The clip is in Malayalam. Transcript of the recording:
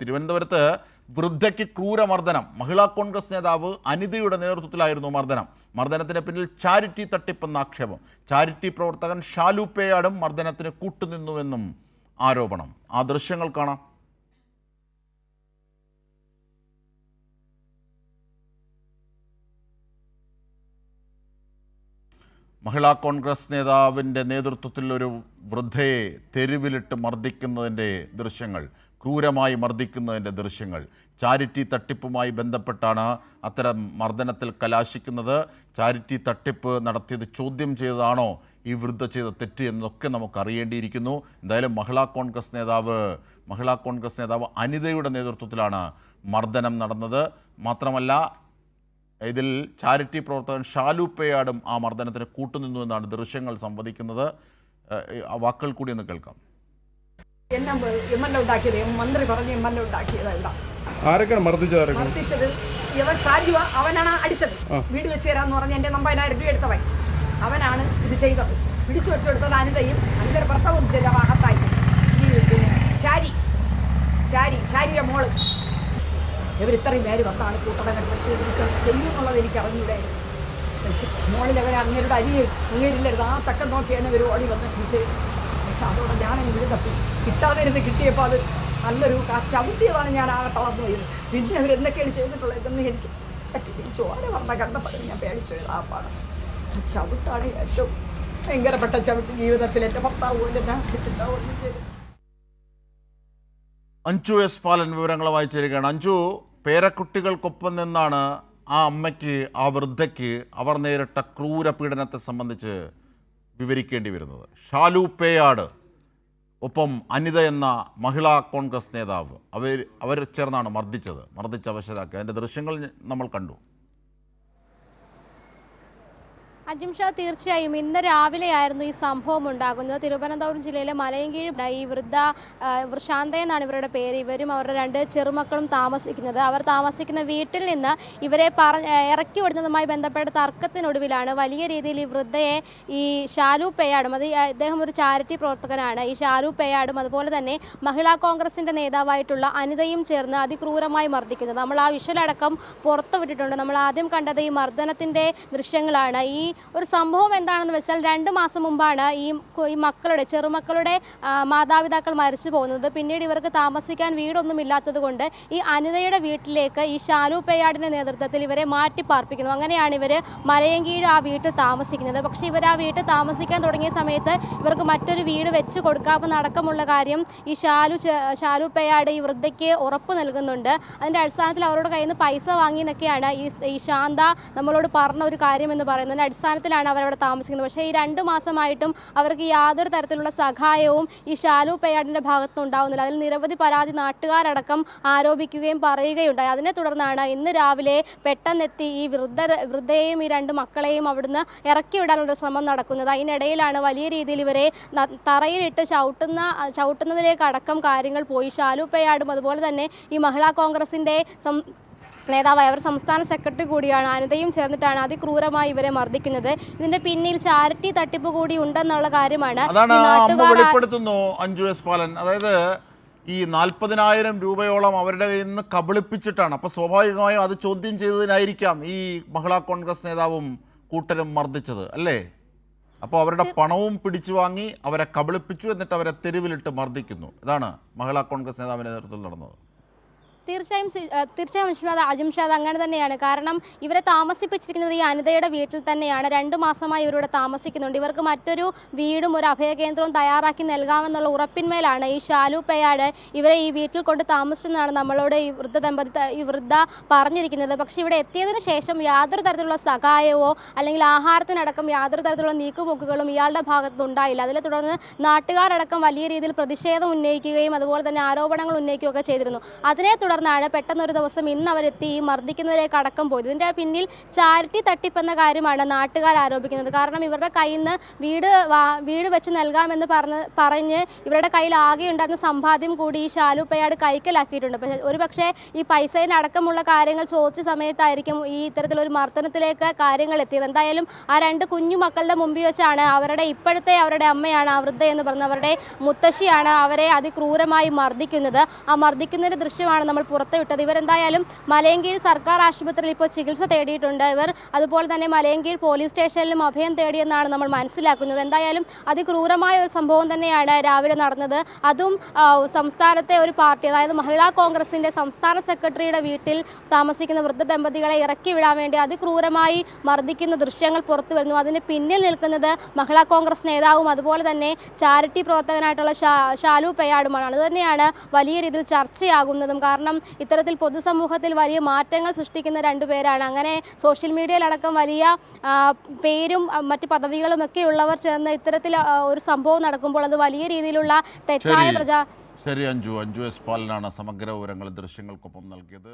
തിരുവനന്തപുരത്ത് വൃദ്ധയ്ക്ക് ക്രൂരമർദ്ദനം. മഹിളാ കോൺഗ്രസ് നേതാവ് അനിതയുടെ നേതൃത്വത്തിലായിരുന്നു മർദ്ദനം. മർദ്ദനത്തിന് പിന്നിൽ ചാരിറ്റി തട്ടിപ്പെന്ന ആക്ഷേപം. ചാരിറ്റി പ്രവർത്തകൻ ഷാലു പേയാടും മർദ്ദനത്തിന് കൂട്ടുനിന്നുവെന്നും ആരോപണം. ആ ദൃശ്യങ്ങൾ കാണാം. മഹിളാ കോൺഗ്രസ് നേതാവിൻ്റെ നേതൃത്വത്തിൽ ഒരു വൃദ്ധയെ തെരുവിലിട്ട് മർദ്ദിക്കുന്നതിൻ്റെ ദൃശ്യങ്ങൾ, ക്രൂരമായി മർദ്ദിക്കുന്നതിൻ്റെ ദൃശ്യങ്ങൾ. ചാരിറ്റി തട്ടിപ്പുമായി ബന്ധപ്പെട്ടാണ് അത്തരം മർദ്ദനത്തിൽ കലാശിക്കുന്നത്. ചാരിറ്റി തട്ടിപ്പ് നടത്തിയത് ചോദ്യം ചെയ്തതാണോ ഈ വൃദ്ധ ചെയ്ത തെറ്റ് എന്നൊക്കെ നമുക്ക് അറിയേണ്ടിയിരിക്കുന്നു. എന്തായാലും മഹിളാ കോൺഗ്രസ് നേതാവ് അനിതയുടെ നേതൃത്വത്തിലാണ് മർദ്ദനം നടന്നത്. മാത്രമല്ല, ഇതിൽ ചാരിറ്റി പ്രവർത്തകൻ ഷാലു പേയാടും ആ മർദ്ദനത്തിന് കൂട്ടുനിന്നു എന്നാണ് ദൃശ്യങ്ങൾ സംവദിക്കുന്നത്. ആ വാക്കുകൾ കൂടി ഒന്ന് കേൾക്കാം. മന്ത്രി പറഞ്ഞ് എം എൽ എ ഉണ്ടാക്കിയതല്ല. ആരൊക്കെയാണ് മർദ്ദിച്ചത്? ഇവൻ സാജുവ, അവനാണ് അടിച്ചത്. വീട് വെച്ച് തരാമെന്ന് പറഞ്ഞ് എൻ്റെ 50,000 രൂപ എടുത്തവൻ അവനാണ് ഇത് ചെയ്തത്. പിടിച്ചു വെച്ചെടുത്തത് അനിതയും അനിതയുടെ ഭർത്താവും ചെയ്ത ഭാഗത്തായി. ഈ പിന്നെ ശാരിയുടെ മോള് ഇവരിത്രയും പേര് വന്നാണ് കൂട്ടടങ്ങൾ പരിശോധിക്കാൻ ചെയ്യുന്നുള്ളത് എനിക്ക് അറിഞ്ഞൂടായിരുന്നു. മോളിൽ അവർ അങ്ങേരുടെ അങ്ങേരില്ലായിരുന്നു. ആ തക്കം നോക്കിയാണ് ഇവർ ഓടി വന്ന് ചെയ്തു. പക്ഷെ അതോടെ ഞാനങ്ങ് വിഴുതപ്പി. കിട്ടാതിരുന്ന് കിട്ടിയപ്പോൾ അത് നല്ലൊരു ചവിട്ടിയതാണ്. ഞാൻ ആകെ തളർന്നു പോയത്. പിന്നെ അവരെന്തൊക്കെയാണ് ചെയ്തിട്ടുള്ളത് ഇതൊന്നും എനിക്ക് പറ്റില്ല. ചോര പറഞ്ഞ കണ്ടപ്പോൾ ഞാൻ പേടിച്ചു എഴുതാപ്പാണ്. ആ ചവിട്ടാണ് ഏറ്റവും ഭയങ്കരപ്പെട്ട ചവിട്ട് ജീവിതത്തിൽ. എൻ്റെ ഭർത്താവ് പോലും ഞാൻ കിട്ടിണ്ടാവുകയും ചെയ്തു. അഞ്ജു എസ് പാലൻ വിവരങ്ങളുമായി ചേരുകയാണ്. അഞ്ജു, പേരക്കുട്ടികൾക്കൊപ്പം നിന്നാണ് ആ അമ്മയ്ക്ക്, ആ വൃദ്ധയ്ക്ക് അവർ നേരിട്ട ക്രൂര പീഡനത്തെ സംബന്ധിച്ച് വിവരിക്കേണ്ടി വരുന്നത്. ഷാലു പേയാട് ഒപ്പം അനിത എന്ന മഹിളാ കോൺഗ്രസ് നേതാവ് അവർ ചേർന്നാണ് മർദ്ദിച്ച അവശരാക്കി. അതിൻ്റെ ദൃശ്യങ്ങൾ നമ്മൾ കണ്ടു. അജിംഷാ, തീർച്ചയായും ഇന്ന് രാവിലെയായിരുന്നു ഈ സംഭവം ഉണ്ടാകുന്നത്. തിരുവനന്തപുരം ജില്ലയിലെ മലയൻകീഴ് ഈ വൃദ്ധ ശാന്ത എന്നാണ് ഇവരുടെ പേര്. ഇവരും അവരുടെ 2 ചെറുമക്കളും താമസിക്കുന്നത്. അവർ താമസിക്കുന്ന വീട്ടിൽ നിന്ന് ഇവരെ ഇറക്കി വിടുന്നതുമായി ബന്ധപ്പെട്ട തർക്കത്തിനൊടുവിലാണ് വലിയ രീതിയിൽ ഈ വൃദ്ധയെ ഈ ഷാലു പേയാടും, ഇദ്ദേഹം ഒരു ചാരിറ്റി പ്രവർത്തകനാണ്, ഈ ഷാലു പേയാടും അതുപോലെ തന്നെ മഹിളാ കോൺഗ്രസിൻ്റെ നേതാവായിട്ടുള്ള അനിതയും ചേർന്ന് അതിക്രൂരമായി മർദ്ദിക്കുന്നത്. നമ്മൾ ആ വിഷ്വലടക്കം പുറത്തുവിട്ടിട്ടുണ്ട്. നമ്മൾ ആദ്യം കണ്ടത് ഈ മർദ്ദനത്തിൻ്റെ ദൃശ്യങ്ങളാണ്. ഈ ഒരു സംഭവം എന്താണെന്ന് വെച്ചാൽ 2 മാസം മുമ്പാണ് ഈ ചെറുമക്കളുടെ മാതാപിതാക്കൾ മരിച്ചു പോകുന്നത്. പിന്നീട് ഇവർക്ക് താമസിക്കാൻ വീടൊന്നും ഇല്ലാത്തത് കൊണ്ട് ഈ അനിതയുടെ വീട്ടിലേക്ക് ഈ ഷാലു പേയാടിൻ്റെ നേതൃത്വത്തിൽ ഇവരെ മാറ്റി പാർപ്പിക്കുന്നു. അങ്ങനെയാണ് ഇവർ മലയൻകീഴ് ആ വീട്ടിൽ താമസിക്കുന്നത്. പക്ഷേ ഇവർ ആ വീട്ടിൽ താമസിക്കാൻ തുടങ്ങിയ സമയത്ത് ഇവർക്ക് മറ്റൊരു വീട് വെച്ച് കൊടുക്കാമെന്ന് അടക്കമുള്ള കാര്യം ഈ ഷാലു പേയാട് ഈ വൃദ്ധയ്ക്ക് ഉറപ്പ് നൽകുന്നുണ്ട്. അതിൻ്റെ അടിസ്ഥാനത്തിൽ അവരുടെ കയ്യിൽ നിന്ന് പൈസ വാങ്ങിയെന്നൊക്കെയാണ് ഈ ശാന്ത നമ്മളോട് പറഞ്ഞ ഒരു കാര്യം എന്ന് പറയുന്നത്. അടിസ്ഥാനത്തിലാണ് അവരവിടെ താമസിക്കുന്നത്. പക്ഷേ ഈ 2 മാസമായിട്ടും അവർക്ക് യാതൊരു തരത്തിലുള്ള സഹായവും ഈ ഷാലു പേയാടിൻ്റെ ഭാഗത്തുനിന്ന് ഉണ്ടാവുന്നില്ല. അതിൽ നിരവധി പരാതി നാട്ടുകാരടക്കം ആരോപിക്കുകയും പറയുകയുണ്ടായി. അതിനെ തുടർന്നാണ് ഇന്ന് രാവിലെ പെട്ടെന്നെത്തി ഈ വൃദ്ധയെയും ഈ 2 മക്കളെയും അവിടുന്ന് ഇറക്കി വിടാനുള്ള ശ്രമം നടക്കുന്നത്. അതിനിടയിലാണ് വലിയ രീതിയിൽ ഇവരെ തറയിലിട്ട് ചവിട്ടുന്നതിലേക്ക് അടക്കം കാര്യങ്ങൾ പോയി. ഷാലു പേയാടും അതുപോലെ തന്നെ ഈ മഹിളാ കോൺഗ്രസിൻ്റെ നേതാവായ അവർ സംസ്ഥാന സെക്രട്ടറി കൂടിയാണ് അനിതയും ചേർന്നിട്ടാണ് അതിക്രൂരമായി ഇവരെ മർദ്ദിക്കുന്നത്. ഇതിന്റെ പിന്നിൽ ചാരിറ്റി തട്ടിപ്പ് കൂടി ഉണ്ടെന്നുള്ള കാര്യമാണ് വെളിപ്പെടുത്തുന്നു അഞ്ജു എസ് പാലൻ. അതായത് ഈ 40,000 രൂപയോളം അവരുടെ കയ്യിൽ നിന്ന് കബളിപ്പിച്ചിട്ടാണ്. അപ്പോൾ സ്വാഭാവികമായും അത് ചോദ്യം ചെയ്തതിനായിരിക്കാം ഈ മഹിളാ കോൺഗ്രസ് നേതാവും കൂട്ടരും മർദ്ദിച്ചത്, അല്ലേ? അപ്പോൾ അവരുടെ പണവും പിടിച്ചു വാങ്ങി അവരെ കബളിപ്പിച്ചു, എന്നിട്ട് അവരെ തെരുവിലിട്ട് മർദ്ദിക്കുന്നു. ഇതാണ് മഹിളാ കോൺഗ്രസ് നേതാവിൻ്റെ നേതൃത്വത്തിൽ നടന്നത്. തീർച്ചയായും അജിംഷാദ് അങ്ങനെ തന്നെയാണ്. കാരണം ഇവരെ താമസിപ്പിച്ചിരിക്കുന്നത് ഈ അനിതയുടെ വീട്ടിൽ തന്നെയാണ്. 2 മാസമായി ഇവരിവിടെ താമസിക്കുന്നുണ്ട്. ഇവർക്ക് മറ്റൊരു വീടും ഒരു അഭയകേന്ദ്രവും തയ്യാറാക്കി നൽകാമെന്നുള്ള ഉറപ്പിന്മേലാണ് ഈ ഷാലു പേയാട് ഇവരെ ഈ വീട്ടിൽ കൊണ്ട് താമസിച്ചെന്നാണ് നമ്മളോട് ഈ വൃദ്ധ പറഞ്ഞിരിക്കുന്നത്. പക്ഷേ ഇവിടെ എത്തിയതിനു ശേഷം യാതൊരു തരത്തിലുള്ള സഹായമോ അല്ലെങ്കിൽ ആഹാരത്തിനടക്കം യാതൊരു തരത്തിലുള്ള നീക്കുപോക്കുകളും ഇയാളുടെ ഭാഗത്ത് ഉണ്ടായില്ല. അതിനെ തുടർന്ന് നാട്ടുകാരടക്കം വലിയ രീതിയിൽ പ്രതിഷേധം ഉന്നയിക്കുകയും അതുപോലെ തന്നെ ആരോപണങ്ങൾ ഉന്നയിക്കുകയൊക്കെ ചെയ്തിരുന്നു. അതിനെ തുടർന്നാണ് പെട്ടെന്നൊരു ദിവസം ഇന്ന് അവരെത്തി ഈ മർദ്ദിക്കുന്നതിലേക്ക് അടക്കം പോയത്. ഇതിൻ്റെ പിന്നിൽ ചാരിറ്റി തട്ടിപ്പെന്ന കാര്യമാണ് നാട്ടുകാർ ആരോപിക്കുന്നത്. കാരണം ഇവരുടെ കയ്യിൽ നിന്ന് വീട് വെച്ച് നൽകാമെന്ന് പറഞ്ഞ് ഇവരുടെ കയ്യിൽ ആകെ ഉണ്ടായിരുന്ന സമ്പാദ്യം കൂടി ഈ ഷാലു-പയ്യാട് കൈക്കലാക്കിയിട്ടുണ്ട്. പക്ഷേ ഒരുപക്ഷെ ഈ പൈസേൻ്റെ അടക്കമുള്ള കാര്യങ്ങൾ ചോദിച്ച സമയത്തായിരിക്കും ഈ ഇത്തരത്തിലൊരു മർദ്ദനത്തിലേക്ക് കാര്യങ്ങൾ എത്തിയത്. എന്തായാലും ആ 2 കുഞ്ഞു മക്കളുടെ മുമ്പിൽ വെച്ചാണ് അവരുടെ അമ്മയാണ് ആ വൃദ്ധ എന്ന് പറഞ്ഞ അവരുടെ മുത്തശ്ശിയാണ് അവരെ അതിക്രൂരമായി മർദ്ദിക്കുന്നത്. ആ മർദ്ദിക്കുന്നതിൻ്റെ ദൃശ്യമാണ് നമ്മൾ പുറത്തുവിട്ടത്. ഇവരെന്തായാലും മലയങ്കീഴ് സർക്കാർ ആശുപത്രിയിൽ ഇപ്പോൾ ചികിത്സ തേടിയിട്ടുണ്ട്. ഇവർ അതുപോലെ തന്നെ മലയങ്കീഴ് പോലീസ് സ്റ്റേഷനിലും അഭയം തേടിയെന്നാണ് നമ്മൾ മനസ്സിലാക്കുന്നത്. എന്തായാലും അതിക്രൂരമായ ഒരു സംഭവം തന്നെയാണ് രാവിലെ നടന്നത്. അതും സംസ്ഥാനത്തെ ഒരു പാർട്ടി, അതായത് മഹിളാ കോൺഗ്രസിൻ്റെ സംസ്ഥാന സെക്രട്ടറിയുടെ വീട്ടിൽ താമസിക്കുന്ന വൃദ്ധ ദമ്പതികളെ ഇറക്കി വിടാൻ വേണ്ടി അതിക്രൂരമായി മർദ്ദിക്കുന്ന ദൃശ്യങ്ങൾ പുറത്തു വരുന്നു. അതിന് പിന്നിൽ നിൽക്കുന്നത് മഹിളാ കോൺഗ്രസ് നേതാവും അതുപോലെ തന്നെ ചാരിറ്റി പ്രവർത്തകനായിട്ടുള്ള ഷാലു-പയ്യാടുമാണ്. അതുതന്നെയാണ് വലിയ രീതിയിൽ ചർച്ചയാകുന്നതും. കാരണം ഇത്തരത്തിൽ പൊതുസമൂഹത്തിൽ വലിയ മാറ്റങ്ങൾ സൃഷ്ടിക്കുന്ന 2 പേരാണ്. അങ്ങനെ സോഷ്യൽ മീഡിയയിലടക്കം വലിയ പേരും മറ്റ് പദവികളും ഒക്കെ ഉള്ളവർ ചേർന്ന് ഇത്തരത്തിൽ ഒരു സംഭവം നടക്കുമ്പോൾ അത് വലിയ രീതിയിലുള്ള തെറ്റായ ശരി അഞ്ജു എസ് പാലനാണ് സമഗ്ര വിവരങ്ങൾ ദൃശ്യങ്ങൾക്കൊപ്പം നൽകിയത്.